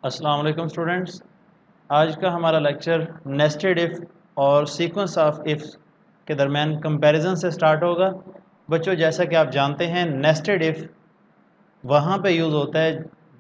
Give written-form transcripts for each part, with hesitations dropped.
अस्सलाम वालेकुम स्टूडेंट्स। आज का हमारा लेक्चर नेस्टेड इफ़ और सीक्वेंस ऑफ इफ़ के दरमियान कंपैरिजन से स्टार्ट होगा। बच्चों, जैसा कि आप जानते हैं, नेस्टेड इफ़ वहाँ पे यूज़ होता है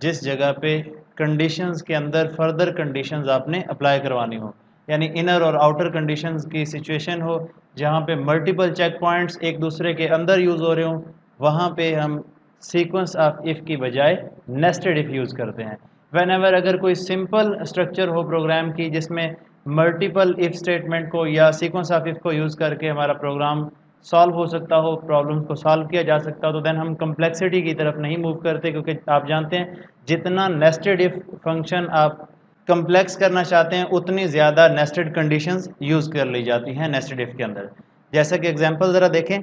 जिस जगह पे कंडीशंस के अंदर फर्दर कंडीशंस आपने अप्लाई करवानी हो, यानी इनर और आउटर कंडीशंस की सिचुएशन हो जहाँ पे मल्टीपल चेक पॉइंट्स एक दूसरे के अंदर यूज़ हो रहे हों। वहाँ पे हम सीक्वेंस ऑफ इफ़ की बजाय नेस्टेड इफ़ यूज़ करते हैं। व्हेनेवर अगर कोई सिंपल स्ट्रक्चर हो प्रोग्राम की जिसमें मल्टीपल इफ़ स्टेटमेंट को या सीक्वेंस ऑफ इफ़ को यूज़ करके हमारा प्रोग्राम सॉल्व हो सकता हो, प्रॉब्लम्स को सॉल्व किया जा सकता हो, तो देन हम कम्प्लेक्सिटी की तरफ नहीं मूव करते, क्योंकि आप जानते हैं जितना नेस्टेड इफ़ फंक्शन आप कम्प्लेक्स करना चाहते हैं उतनी ज़्यादा नेस्टेड कंडीशंस यूज़ कर ली जाती हैं नेस्टेड इफ़ के अंदर। जैसा कि एग्जांपल ज़रा देखें,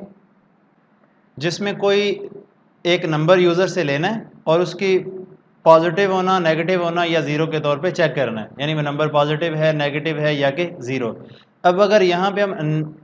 जिसमें कोई एक नंबर यूज़र से लेना है और उसकी पॉजिटिव होना, नेगेटिव होना या ज़ीरो के तौर पे चेक करना है, यानी वो नंबर पॉजिटिव है, नेगेटिव है या कि ज़ीरो। अब अगर यहाँ पे हम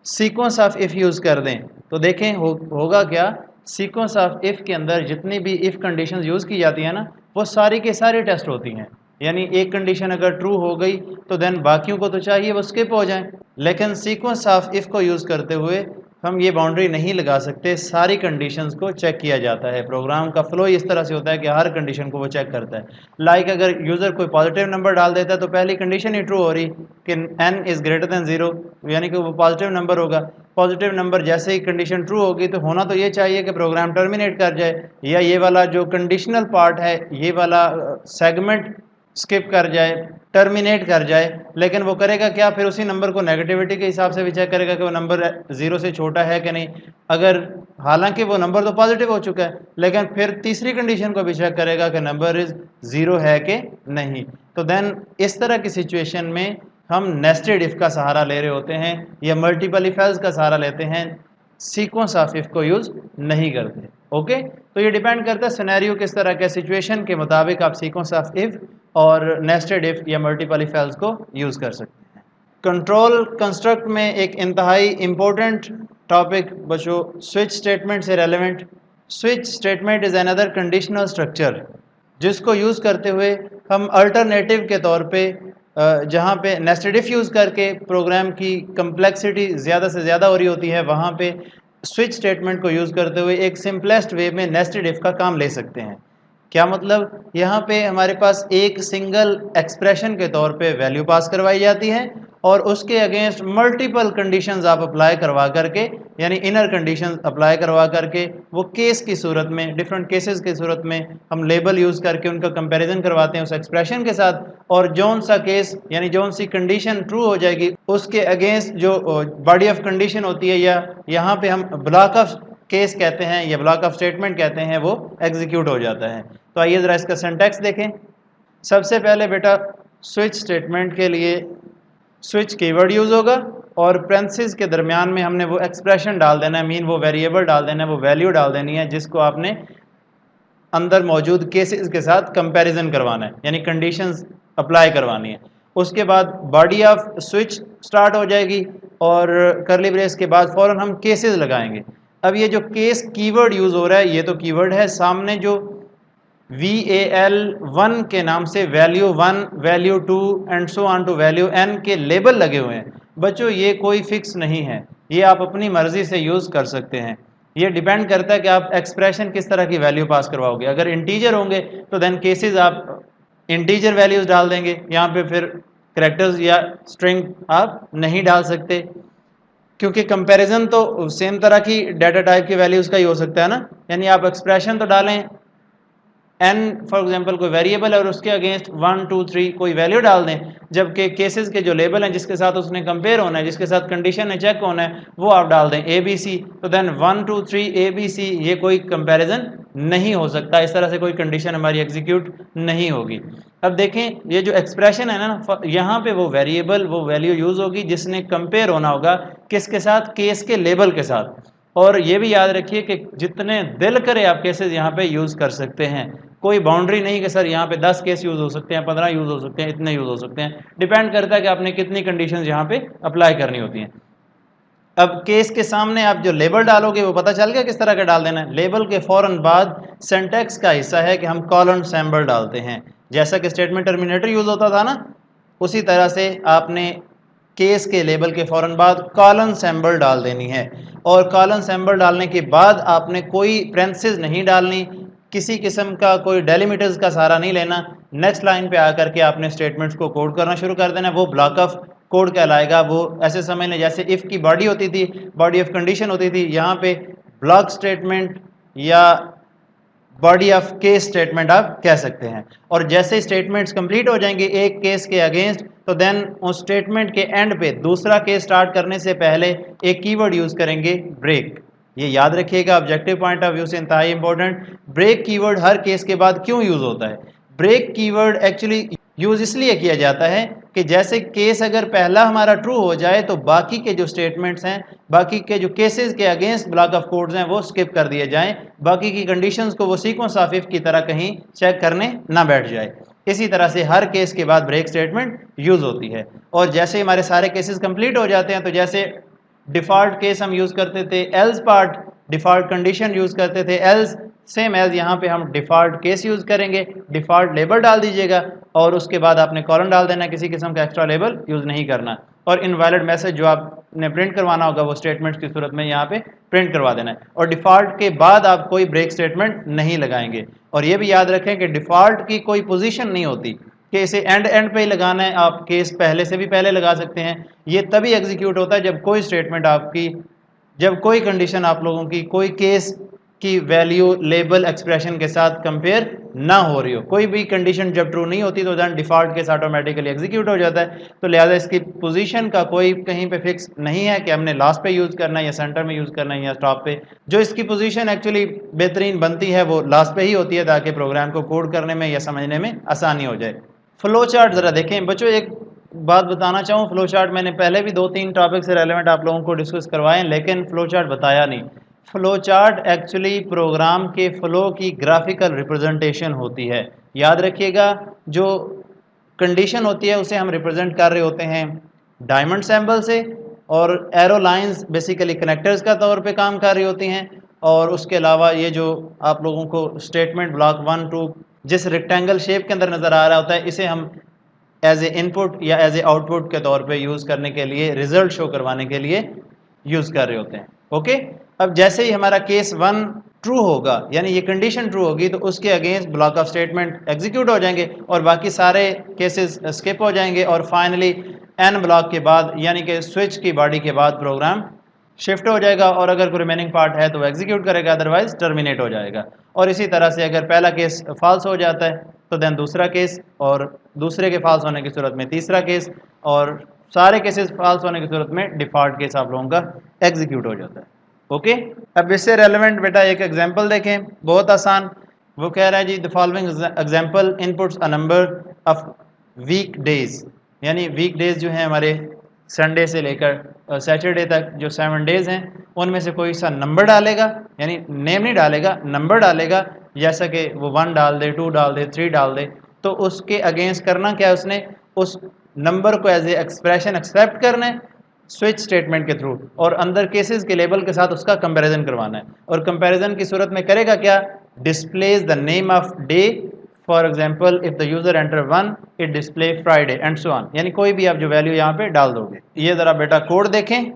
सीक्वेंस ऑफ इफ़ यूज़ कर दें तो देखें होगा क्या। सीक्वेंस ऑफ इफ़ के अंदर जितनी भी इफ़ कंडीशन यूज़ की जाती है ना, वो सारी के सारी टेस्ट होती हैं। यानी एक कंडीशन अगर ट्रू हो गई तो देन बाकियों को तो चाहिए वो स्किप हो जाएं, लेकिन सीक्वेंस ऑफ इफ़ को यूज़ करते हुए हम ये बाउंड्री नहीं लगा सकते। सारी कंडीशंस को चेक किया जाता है। प्रोग्राम का फ्लो इस तरह से होता है कि हर कंडीशन को वो चेक करता है। लाइक अगर यूज़र कोई पॉजिटिव नंबर डाल देता है तो पहली कंडीशन ही ट्रू हो रही कि n is greater than zero, यानी कि वो पॉजिटिव नंबर होगा। पॉजिटिव नंबर जैसे ही कंडीशन ट्रू होगी तो होना तो ये चाहिए कि प्रोग्राम टर्मिनेट कर जाए, या ये वाला जो कंडीशनल पार्ट है, ये वाला सेगमेंट स्किप कर जाए, टर्मिनेट कर जाए। लेकिन वो करेगा क्या, फिर उसी नंबर को नेगेटिविटी के हिसाब से भी चेक करेगा कि वो नंबर ज़ीरो से छोटा है कि नहीं। अगर हालांकि वो नंबर तो पॉजिटिव हो चुका है, लेकिन फिर तीसरी कंडीशन को भी चेक करेगा कि नंबर इज़ ज़ीरो है कि नहीं। तो देन इस तरह की सिचुएशन में हम नेस्टेड इफ़ का सहारा ले रहे होते हैं या मल्टीपल इफ एल्स का सहारा लेते हैं, सीक्वेंस ऑफ इफ़ को यूज़ नहीं करते। ओके, तो ये डिपेंड करता है सिनेरियो किस तरह के, सिचुएशन के मुताबिक आप सीक्वेंस ऑफ इफ़ और नेस्टेड इफ़ या मल्टीपल इफ एल्स को यूज़ कर सकते हैं। कंट्रोल कंस्ट्रक्ट में एक इंतहाई इम्पोर्टेंट टॉपिक बच्चों, स्विच स्टेटमेंट से relevant. Switch statement is another conditional structure जिसको यूज़ करते हुए हम अल्टरनेटिव के तौर पे जहाँ पे नेस्टेड इफ़ यूज़ करके प्रोग्राम की कम्प्लेक्सिटी ज़्यादा से ज़्यादा हो रही होती है, वहाँ पे स्विच स्टेटमेंट को यूज़ करते हुए एक सिंपलेस्ट वे में नेस्टेड इफ़ का काम ले सकते हैं। क्या मतलब, यहाँ पे हमारे पास एक सिंगल एक्सप्रेशन के तौर पे वैल्यू पास करवाई जाती है और उसके अगेंस्ट मल्टीपल कंडीशंस आप अप्लाई करवा करके, यानी इनर कंडीशंस अप्लाई करवा करके, वो केस की सूरत में, डिफरेंट केसेस की सूरत में हम लेबल यूज़ करके उनका कंपैरिजन करवाते हैं उस एक्सप्रेशन के साथ। और जौन सा केस यानी जौन सी कंडीशन ट्रू हो जाएगी उसके अगेंस्ट जो बॉडी ऑफ कंडीशन होती है, या यहाँ पे हम ब्लॉक ऑफ केस कहते हैं या ब्लॉक ऑफ स्टेटमेंट कहते हैं, वो एग्जीक्यूट हो जाता है। तो आइए ज़रा इसका सिंटैक्स देखें। सबसे पहले बेटा, स्विच स्टेटमेंट के लिए स्विच कीवर्ड यूज़ होगा और पेरेंथेसिस के दरमियान में हमने वो एक्सप्रेशन डाल देना है, मीन वो वेरिएबल डाल देना है, वो वैल्यू डाल देनी है जिसको आपने अंदर मौजूद केसेस के साथ कंपैरिजन करवाना है, यानी कंडीशंस अप्लाई करवानी है। उसके बाद बॉडी ऑफ स्विच स्टार्ट हो जाएगी और करली ब्रेस के बाद फ़ौरन हम केसेस लगाएंगे। अब ये जो केस कीवर्ड यूज़ हो रहा है, ये तो कीवर्ड है, सामने जो VAL1 के नाम से value 1, value 2 and so on to value n के लेबल लगे हुए हैं। बच्चों, ये कोई फिक्स नहीं है, ये आप अपनी मर्ज़ी से यूज़ कर सकते हैं। ये डिपेंड करता है कि आप एक्सप्रेशन किस तरह की वैल्यू पास करवाओगे। अगर इंटीजर होंगे तो देन केसेस आप इंटीजर वैल्यूज़ डाल देंगे, यहाँ पे फिर करेक्टर्स या स्ट्रिंग आप नहीं डाल सकते, क्योंकि कंपैरिजन तो सेम तरह की डाटा टाइप की वैल्यूज़ का ही हो सकता है ना। यानी आप एक्सप्रेशन तो डालें, n फॉर एग्जांपल कोई वेरिएबल है और उसके अगेंस्ट 1 2 3 कोई वैल्यू डाल दें, जबकि केसेस के जो लेबल हैं जिसके साथ उसने कंपेयर होना है, जिसके साथ कंडीशन है चेक होना है, वो आप डाल दें ABC। तो देन 1 2 3 ABC, ये कोई कंपैरिजन नहीं हो सकता। इस तरह से कोई कंडीशन हमारी एग्जीक्यूट नहीं होगी। अब देखें, ये जो एक्सप्रेशन है ना, यहाँ पे वो वेरिएबल, वो वैल्यू यूज़ होगी जिसने कंपेयर होना होगा किसके साथ, केस के लेबल के साथ। और ये भी याद रखिए कि जितने दिल करे आप केसेस यहाँ पे यूज़ कर सकते हैं, कोई बाउंड्री नहीं कि सर यहाँ पे 10 केस यूज़ हो सकते हैं, 15 यूज़ हो सकते हैं, इतने यूज़ हो सकते हैं। डिपेंड करता है कि आपने कितनी कंडीशंस यहाँ पे अप्लाई करनी होती हैं। अब केस के सामने आप जो लेबल डालोगे वो पता चल गया किस तरह का डाल देना है। लेबल के फ़ौरन बाद सिंटैक्स का हिस्सा है कि हम कॉलन सिंबल डालते हैं, जैसा कि स्टेटमेंट टर्मिनेटर यूज़ होता था ना, उसी तरह से आपने केस के लेबल के फ़ौरन बाद कॉलन सिंबल डाल देनी है, और कॉलन सिंबल डालने के बाद आपने कोई पेरेंथेसिस नहीं डालनी, किसी किस्म का कोई डेलिमिटर्स का सहारा नहीं लेना। नेक्स्ट लाइन पे आकर के आपने स्टेटमेंट्स को कोड करना शुरू कर देना। वो ब्लॉक ऑफ कोड कहलाएगा। वो ऐसे समझ लें जैसे इफ़ की बॉडी होती थी, बॉडी ऑफ कंडीशन होती थी, यहाँ पे ब्लॉक स्टेटमेंट या बॉडी ऑफ केस स्टेटमेंट आप कह सकते हैं। और जैसे स्टेटमेंट्स कंप्लीट हो जाएंगे एक केस के अगेंस्ट, तो देन उस स्टेटमेंट के एंड पे दूसरा केस स्टार्ट करने से पहले एक कीवर्ड यूज़ करेंगे, ब्रेक। ये याद रखिएगा, ऑब्जेक्टिव पॉइंट ऑफ व्यू से इंतहाई इंपॉर्टेंट। ब्रेक कीवर्ड हर केस के बाद क्यों यूज़ होता है? ब्रेक कीवर्ड एक्चुअली यूज़ इसलिए किया जाता है कि जैसे केस अगर पहला हमारा ट्रू हो जाए तो बाकी के जो स्टेटमेंट्स हैं, बाकी के जो केसेस के अगेंस्ट ब्लॉक ऑफ कोड्स हैं, वो स्किप कर दिए जाएं, बाकी की कंडीशंस को वो सीक्वेंस ऑफ इफ की तरह कहीं चेक करने ना बैठ जाए। इसी तरह से हर केस के बाद ब्रेक स्टेटमेंट यूज़ होती है। और जैसे हमारे सारे केसेस कंप्लीट हो जाते हैं, तो जैसे डिफ़ॉल्ट केस हम यूज़ करते थे else part, default condition use करते थे एल्स, सेम एज यहाँ पे हम डिफ़ॉल्ट केस यूज़ करेंगे। डिफ़ॉल्ट लेबल डाल दीजिएगा और उसके बाद आपने कॉलन डाल देना, किसी किस्म का एक्स्ट्रा लेबल यूज़ नहीं करना। और इनवैलिड मैसेज जो आपने प्रिंट करवाना होगा वो स्टेटमेंट्स की सूरत में यहाँ पे प्रिंट करवा देना है। और डिफ़ॉल्ट के बाद आप कोई ब्रेक स्टेटमेंट नहीं लगाएंगे। और ये भी याद रखें कि डिफ़ॉल्ट की कोई पोजीशन नहीं होती कि इसे एंड पे ही लगाना है, आप केस पहले से भी पहले लगा सकते हैं। ये तभी एग्जीक्यूट होता है जब कोई स्टेटमेंट आपकी, जब कोई कंडीशन आप लोगों की कोई केस की वैल्यू लेबल एक्सप्रेशन के साथ कंपेयर ना हो रही हो। कोई भी कंडीशन जब ट्रू नहीं होती तो then default case automatically execute हो जाता है। तो लिहाजा इसकी पोजीशन का कोई कहीं पे फिक्स नहीं है कि हमने लास्ट पे यूज़ करना है या सेंटर में यूज़ करना है या टॉप पे। जो इसकी पोजीशन एक्चुअली बेहतरीन बनती है वो लास्ट पे ही होती है, ताकि प्रोग्राम को कोड करने में या समझने में आसानी हो जाए। फ्लो चार्ट ज़रा देखें बच्चों। एक बात बताना चाहूँ, फ्लो चार्ट मैंने पहले भी 2-3 टॉपिक से रेलेवेंट आप लोगों को डिस्कस करवाएं, लेकिन फ्लो चार्ट बताया नहीं। फ्लो चार्ट एक्चुअली प्रोग्राम के फ्लो की ग्राफिकल रिप्रेजेंटेशन होती है। याद रखिएगा, जो कंडीशन होती है उसे हम रिप्रेजेंट कर रहे होते हैं डायमंड सिंबल से, और एरो लाइंस बेसिकली कनेक्टर्स का तौर पे काम कर रही होती हैं। और उसके अलावा ये जो आप लोगों को स्टेटमेंट ब्लॉक 1 2 जिस रेक्टेंगल शेप के अंदर नज़र आ रहा होता है, इसे हम एज ए इनपुट या एज ए आउटपुट के तौर पे यूज़ करने के लिए, रिजल्ट शो करवाने के लिए यूज़ कर रहे होते हैं। ओके, अब जैसे ही हमारा केस 1 ट्रू होगा, यानी ये कंडीशन ट्रू होगी, तो उसके against block of statement execute हो जाएंगे और बाकी सारे केसेस स्किप हो जाएंगे। और फाइनली एन ब्लॉक के बाद, यानी कि स्विच की बॉडी के बाद प्रोग्राम शिफ्ट हो जाएगा, और अगर कोई रिमेनिंग पार्ट है तो वो एग्जीक्यूट करेगा, अदरवाइज टर्मिनेट हो जाएगा। और इसी तरह से अगर पहला केस फॉल्स हो जाता है तो देन दूसरा केस, और दूसरे के फॉल्स होने की सूरत में तीसरा केस, और सारे केसेस फॉल्स होने की सूरत में डिफ़ॉल्ट केस आप लोगों का एग्जीक्यूट हो जाता है। ओके, अब इससे रेलेवेंट बेटा एक एग्जांपल देखें, बहुत आसान। वो कह रहा है जी, the following example inputs a number of week days, यानी वीक डेज जो हैं हमारे संडे से लेकर सैटरडे तक जो 7 डेज हैं, उनमें से कोई सा नंबर डालेगा, यानी नेम नहीं डालेगा, नंबर डालेगा, जैसा कि वो 1 डाल दे, 2 डाल दे, 3 डाल दे। तो उसके अगेंस्ट करना क्या है, उसने उस नंबर को एज ए एक्सप्रेशन एक्सेप्ट करना है स्विच स्टेटमेंट के थ्रू, और अंदर केसेस के लेबल के साथ उसका कंपैरिजन करवाना है। और कंपैरिजन की सूरत में करेगा क्या, displays the name of day, for example if the user enter 1 it display Friday and so on, यानी कोई भी आप जो वैल्यू यहाँ पे डाल दोगे। ये ज़रा बेटा कोड देखें।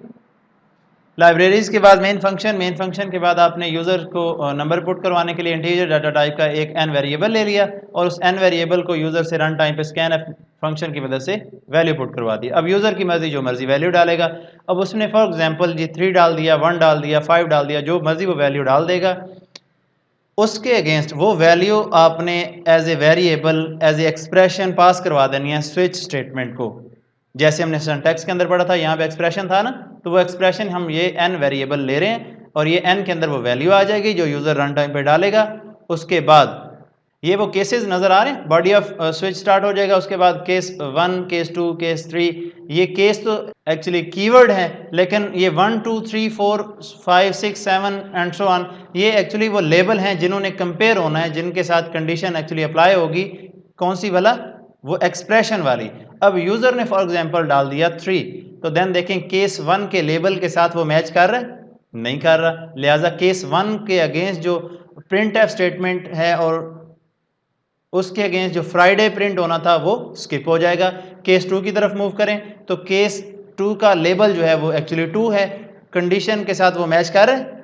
लाइब्रेरीज के बाद मेन फंक्शन के बाद आपने यूज़र को नंबर पुट करवाने के लिए इंटीजर डाटा टाइप का एक एन वेरिएबल ले लिया, और उस एन वेरिएबल को यूज़र से रन टाइम पे स्कैन एफ फंक्शन की मदद से वैल्यू पुट करवा दी। अब यूज़र की मर्जी जो मर्जी वैल्यू डालेगा। अब उसने फॉर एग्जांपल जी 3 डाल दिया, 1 डाल दिया, 5 डाल दिया, जो मर्जी वो वैल्यू डाल देगा। उसके अगेंस्ट वो वैल्यू आपने as a variable, as a expression pass करवा देनी है स्विच स्टेटमेंट को। जैसे हमने सिंटैक्स के अंदर पढ़ा था, यहाँ पे एक्सप्रेशन था ना, तो वो एक्सप्रेशन हम ये एन वेरिएबल ले रहे हैं, और ये एन के अंदर वो वैल्यू आ जाएगी जो यूज़र रन टाइम पे डालेगा। उसके बाद ये वो केसेस नज़र आ रहे हैं, बॉडी ऑफ स्विच स्टार्ट हो जाएगा। उसके बाद केस 1, केस 2, केस 3, ये केस तो एक्चुअली कीवर्ड है, लेकिन ये 1 2 3 4 5 6 7 एंड सो ऑन, ये एक्चुअली वो लेबल हैं जिन्होंने कंपेयर होना है, जिनके साथ कंडीशन एक्चुअली अप्लाई होगी। कौन सी वाला, वो एक्सप्रेशन वाली। अब यूज़र ने फॉर एग्जांपल डाल दिया 3, तो देन देखें केस 1 के लेबल के साथ वो मैच कर रहा है, नहीं कर रहा। लिहाजा केस 1 के अगेंस्ट जो प्रिंट एफ स्टेटमेंट है और उसके अगेंस्ट जो फ्राइडे प्रिंट होना था वो स्किप हो जाएगा। केस 2 की तरफ मूव करें तो केस 2 का लेबल जो है वो एक्चुअली 2 है, कंडीशन के साथ वो मैच कर रहा है।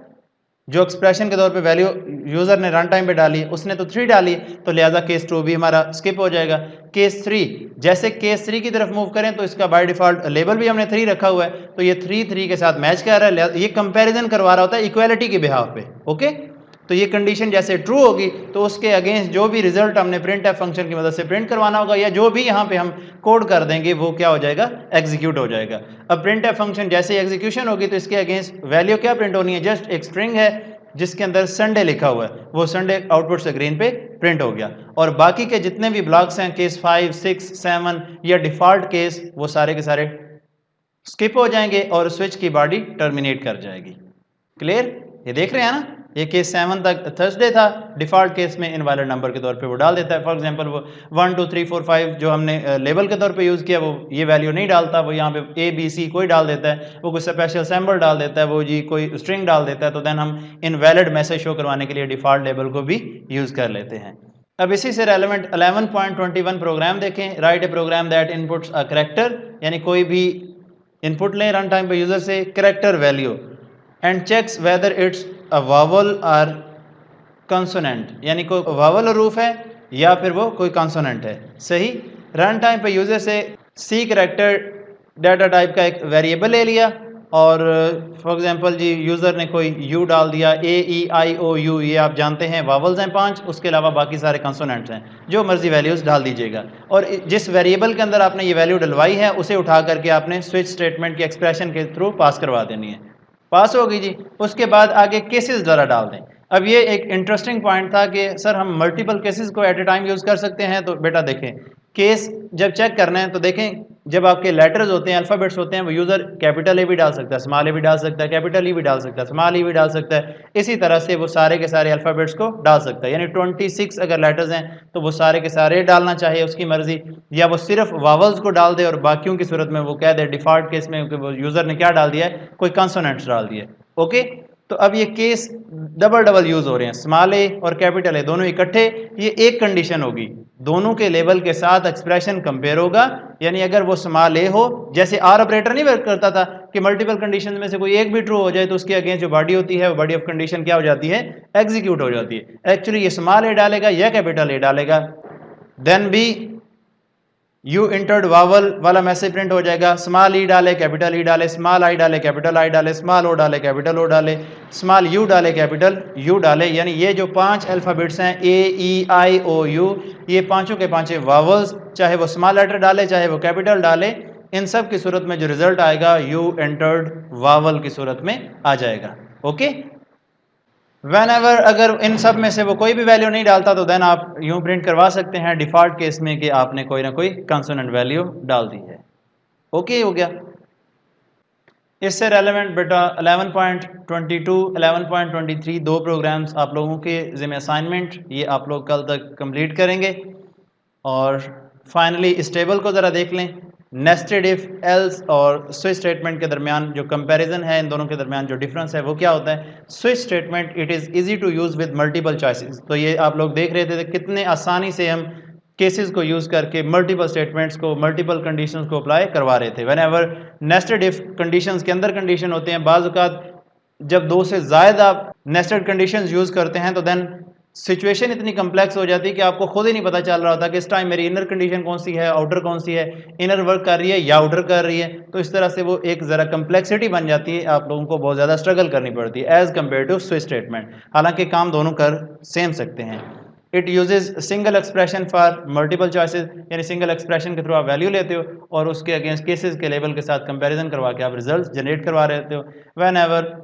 जो एक्सप्रेशन के तौर पे वैल्यू यूज़र ने रन टाइम पे डाली है उसने तो 3 डाली, तो लिहाजा केस 2 भी हमारा स्किप हो जाएगा। केस 3, जैसे केस 3 की तरफ मूव करें तो इसका बाय डिफ़ॉल्ट लेबल भी हमने 3 रखा हुआ है, तो ये 3 के साथ मैच कर रहा है, ये कंपैरिजन करवा रहा होता है इक्वालिटी के बिहाफ पे। ओके, तो ये कंडीशन जैसे ट्रू होगी तो उसके अगेंस्ट जो भी रिजल्ट हमने प्रिंट एफ फंक्शन की मदद से प्रिंट करवाना होगा या जो भी यहाँ पे हम कोड कर देंगे वो क्या हो जाएगा, एग्जीक्यूट हो जाएगा। अब प्रिंट एफ फंक्शन जैसे एग्जीक्यूशन होगी तो इसके अगेंस्ट वैल्यू क्या प्रिंट होनी है, जस्ट एक स्ट्रिंग है जिसके अंदर संडे लिखा हुआ है, वो संडे आउटपुट स्क्रीन पे प्रिंट हो गया। और बाकी के जितने भी ब्लॉक्स हैं केस 5, 6, 7 या डिफॉल्ट केस वो सारे के सारे स्किप हो जाएंगे और स्विच की बॉडी टर्मिनेट कर जाएगी। क्लियर, ये देख रहे हैं ना, ये केस 7 तक थर्सडे था, डिफॉल्ट केस में इनवैलिड नंबर के तौर पे वो डाल देता है। फॉर एग्जांपल वो 1 2 3 4 5 जो हमने लेबल के तौर पे यूज़ किया वो ये वैल्यू नहीं डालता, वो यहाँ पे ABC कोई डाल देता है, वो कोई स्पेशल सिंबल डाल देता है, वो जी कोई स्ट्रिंग डाल देता है, तो देन हम इनवैलिड मैसेज शो करवाने के लिए डिफॉल्ट लेबल को भी यूज़ कर लेते हैं। अब इसी से रेलेवेंट 11.21 प्रोग्राम देखें। Write a program that inputs a character, यानी कोई भी इनपुट लें रन टाइम पे यूज़र से character value and checks whether it's a vowel और कंसोनेंट, यानी कोई वावल हरूफ है या फिर वो कोई कंसोनेंट है। सही, रन टाइम पे यूज़र से सी करैक्टर डाटा टाइप का एक वेरिएबल ले लिया और फॉर एग्जांपल जी यूज़र ने कोई यू डाल दिया, AEIOU ये आप जानते हैं वावल्स हैं 5, उसके अलावा बाकी सारे कंसोनेंट्स हैं, जो मर्जी वैल्यूज़ डाल दीजिएगा। और जिस वेरिएबल के अंदर आपने ये वैल्यू डलवाई है उसे उठा करके आपने स्विच स्टेटमेंट की एक्सप्रेशन के थ्रू पास करवा देनी है। पास होगी जी, उसके बाद आगे केसेस ज़रा डाल दें। अब ये एक इंटरेस्टिंग पॉइंट था कि सर हम मल्टीपल केसेस को एट ए टाइम यूज़ कर सकते हैं, तो बेटा देखें केस जब चेक करना है तो देखें जब आपके लेटर्स होते हैं, अल्फ़ाबेट्स होते हैं, वो यूज़र कैपिटल ए भी डाल सकता है, स्मॉल ए भी डाल सकता है, कैपिटल ई भी डाल सकता है, स्मॉल ई भी डाल सकता है, इसी तरह से वो सारे के सारे अल्फ़ाबेट्स को डाल सकता है। यानी 26 अगर लेटर्स हैं तो वो सारे के सारे डालना चाहिए उसकी मर्ज़ी, या वो सिर्फ वावल्स को डाल दे और बाकियों की सूरत में वो कह दे डिफ़ॉल्ट केस में वो यूज़र ने क्या डाल दिया है, कोई कंसोनेंट्स डाल दिए। ओके, तो अब ये केस डबल यूज़ हो रहे हैं, स्मॉल ए और कैपिटल ए दोनों इकट्ठे, ये एक कंडीशन होगी, दोनों के लेवल के साथ एक्सप्रेशन कंपेयर होगा। यानी अगर वो स्मॉल ए हो, जैसे आर ऑपरेटर नहीं वर्क करता था कि मल्टीपल कंडीशन में से कोई एक भी ट्रू हो जाए तो उसके अगेंस्ट जो बॉडी होती है वो बॉडी ऑफ कंडीशन क्या हो जाती है, एग्जीक्यूट हो जाती है। एक्चुअली ये स्मॉल ए डालेगा या कैपिटल ए डालेगा, देन भी यू इंटर्ड वावल वाला मैसेज प्रिंट हो जाएगा। स्मॉल ई डाले कैपिटल ई डाले, स्मॉल आई डाले कैपिटल आई डाले, स्मॉल ओ डाले कैपिटल ओ डाले, स्मॉल यू डाले कैपिटल यू डाले, यानी ये जो 5 अल्फ़ाबेट्स हैं AEIOU, ये पांचों के पांचों वावल्स, चाहे वो स्मॉल लेटर डाले चाहे वो कैपिटल डाले, इन सब की सूरत में जो रिजल्ट आएगा यू एंटर्ड वावल की सूरत में आ जाएगा। ओके, Whenever अगर इन सब में से वो कोई भी वैल्यू नहीं डालता तो देन आप यूं प्रिंट करवा सकते हैं डिफ़ॉल्ट केस में कि आपने कोई ना कोई कंसोनेंट वैल्यू डाल दी है। ओके हो गया। इससे रेलेवेंट बेटा 11.22, 11.23 दो प्रोग्राम्स आप लोगों के ज़िम्मे असाइनमेंट, ये आप लोग कल तक कंप्लीट करेंगे। और फाइनली इस टेबल को ज़रा देख लें, नेस्टेड इफ, एल्स और स्विच स्टेटमेंट के दरमियान जो कंपैरिजन है, इन दोनों के दरमियान जो डिफरेंस है वो क्या होता है। Switch statement it is easy to use with multiple choices, तो ये आप लोग देख रहे थे कितने आसानी से हम केसेस को यूज़ करके मल्टीपल स्टेटमेंट्स को, मल्टीपल कंडीशंस को अप्लाई करवा रहे थे। व्हेनेवर नेस्टेड इफ कंडीशंस के अंदर कंडीशन होते हैं, बाज़ औक़ात जब दो से ज़्यादा आप नेस्टेड कंडीशंस यूज़ करते हैं तो देन सिचुएशन इतनी कम्प्लेक्स हो जाती है कि आपको खुद ही नहीं पता चल रहा होता कि इस टाइम मेरी इनर कंडीशन कौन सी है, आउटर कौन सी है, इनर वर्क कर रही है या आउटर कर रही है। तो इस तरह से वो एक ज़रा कम्प्लेक्सिटी बन जाती है, आप लोगों को बहुत ज़्यादा स्ट्रगल करनी पड़ती है as compare to switch statement. हालांकि काम दोनों कर सेम सकते हैं। It uses single expression for multiple choices, यानी सिंगल एक्सप्रेशन के थ्रू आप वैल्यू लेते हो और उसके अगेंस्ट केसेस के लेवल के साथ कंपैरिजन करवा के आप रिजल्ट जनरेट करवा रहे हो। व्हेनेवर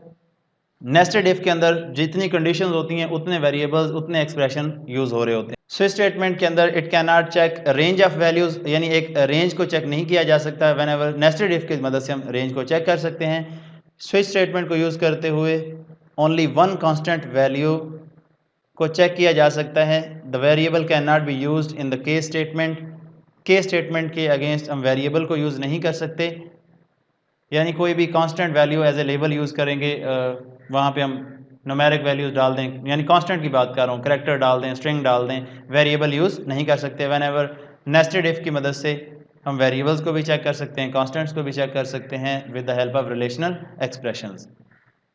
नेस्टेड इफ के अंदर जितनी कंडीशंस होती हैं उतने वेरिएबल्स, उतने एक्सप्रेशन यूज़ हो रहे होते हैं। स्विच स्टेटमेंट के अंदर it can not check range of values, यानी एक रेंज को चेक नहीं किया जा सकता। व्हेनेवर नेस्टेड इफ की मदद से हम रेंज को चेक कर सकते हैं। स्विच स्टेटमेंट को यूज़ करते हुए ओनली वन कांस्टेंट वैल्यू को चेक किया जा सकता है। The variable can not be used in the case statement, case statement के अगेंस्ट हम वेरिएबल को यूज़ नहीं कर सकते, यानी कोई भी constant value as a label use करेंगे वहाँ पे हम न्यूमेरिक वैल्यूज़ डाल दें, यानी कांस्टेंट की बात कर रहा हूँ, करैक्टर डाल दें, स्ट्रिंग डाल दें, वेरिएबल यूज़ नहीं कर सकते। व्हेन एवर नेस्टेड इफ़ की मदद से हम वेरिएबल्स को भी चेक कर सकते हैं, कांस्टेंट्स को भी चेक कर सकते हैं with the help of relational expressions.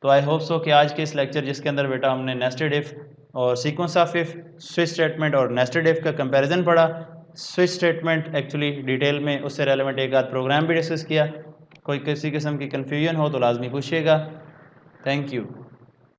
तो आई होप सो कि आज के इस लेक्चर जिसके अंदर बेटा हमने नेस्टेड इफ़ और sequence of if, switch statement और नेस्टेड इफ़ का कंपैरिजन पढ़ा। स्विच स्टेटमेंट एक्चुअली डिटेल में उससे रेलेवेंट एक आध प्रोग्राम भी डिस्कस किया। कोई किसी किस्म की कन्फ्यूजन हो तो लाजमी पूछिएगा। Thank you.